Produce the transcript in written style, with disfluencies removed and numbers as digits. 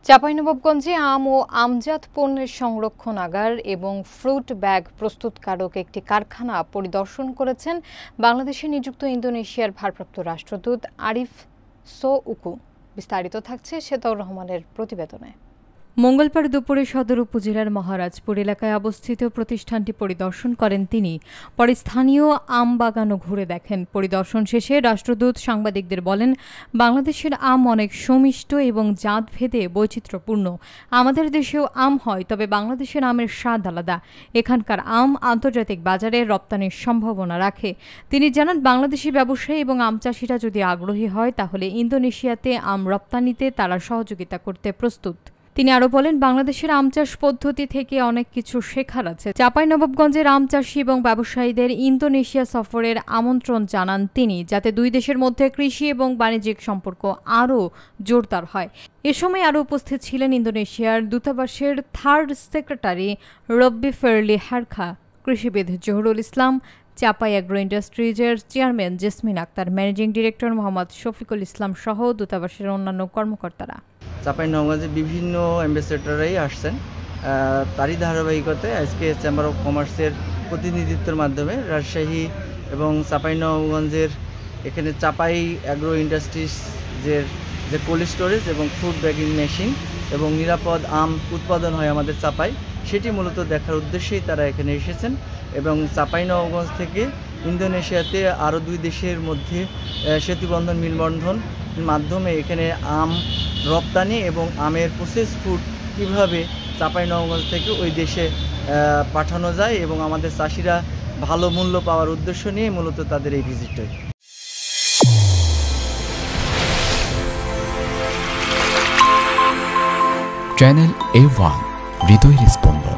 চাঁপাইনবাবগঞ্জে আম ও আমজাত পণ্যের সংরক্ষণাগার এবং fruit bag প্রস্তুতকারক একটি কারখানা পরিদর্শন করেছেন বাংলাদেশে নিযুক্ত ইন্দোনেশিয়ার ভারপ্রাপ্ত রাষ্ট্রদূত আরিফ সোউকু। বিস্তারিত থাকছে শেতাউর রহমানের প্রতিবেদনে। মঙ্গলবার দুপুরে সদর উপজেলার মহারাজপুর এলাকায় অবস্থিত প্রতিষ্ঠানটি পরিদর্শন করেন তিনি। পরে স্থানীয় আম বাগানও ঘুরে দেখেন। পরিদর্শন শেষে রাষ্ট্রদূত সাংবাদিকদের বলেন, বাংলাদেশের আম অনেক সুমিষ্ট এবং জাতভেদে বৈচিত্র্যপূর্ণ। আমাদের দেশেও আম হয়, তবে বাংলাদেশের আমের স্বাদ আলাদা। এখানকার আম আন্তর্জাতিক বাজারে রপ্তানির সম্ভাবনা রাখে। তিনি জানান, বাংলাদেশি ব্যবসায়ী এবং আম চাষিরা যদি আগ্রহী হয় তাহলে ইন্দোনেশিয়াতে আম রপ্তানিতে তারা সহযোগিতা করতে প্রস্তুত। তিনি আরও বলেন, বাংলাদেশের আম চাষ পদ্ধতি থেকে অনেক কিছু শেখার আছে। চাঁপাইনবাবগঞ্জের আম চাষি এবং ব্যবসায়ীদের ইন্দোনেশিয়া সফরের আমন্ত্রণ জানান তিনি, যাতে দুই দেশের মধ্যে কৃষি এবং বাণিজ্যিক সম্পর্ক আরও জোরদার হয়। এ সময় আরও উপস্থিত ছিলেন ইন্দোনেশিয়ার দূতাবাসের থার্ড সেক্রেটারি রব্বি ফেরলি হারখা, কৃষিবিদ জহুরুল ইসলাম, চাঁপাই অ্যাগ্রো ইন্ডাস্ট্রিজের chairman Jesmin Akter, managing director Mohammad Shafiqul Islam সহ দূতাবাসের অন্যান্য কর্মকর্তারা। চাঁপাইনবাবগঞ্জে বিভিন্ন অ্যাম্বাসেডররাই আসছেন। তারই ধারাবাহিকতায় আজকে চেম্বার অফ কমার্সের প্রতিনিধিত্বের মাধ্যমে রাজশাহী এবং চাঁপাইনবাবগঞ্জের এখানে চাঁপাই অ্যাগ্রো ইন্ডাস্ট্রিজের যে কোল্ড স্টোরেজ এবং ফুড ব্যাগিং মেশিন এবং নিরাপদ আম উৎপাদন হয় আমাদের চাঁপাই, সেটি মূলত দেখার উদ্দেশ্যেই তারা এখানে এসেছেন। এবং চাঁপাইনবাবগঞ্জ থেকে ইন্দোনেশিয়াতে আরও দুই দেশের মধ্যে সেতুবন্ধন মিলবন্ধন মাধ্যমে এখানে আম রপ্তানি এবং আমের প্রসেস ফুড কীভাবে চাঁপাইনবাবগঞ্জ থেকে ওই দেশে পাঠানো যায় এবং আমাদের চাষিরা ভালো মূল্য পাওয়ার উদ্দেশ্য নিয়ে মূলত তাদের এই ভিজিটটা। চ্যানেল A1 হৃদয়ের স্পন্দন।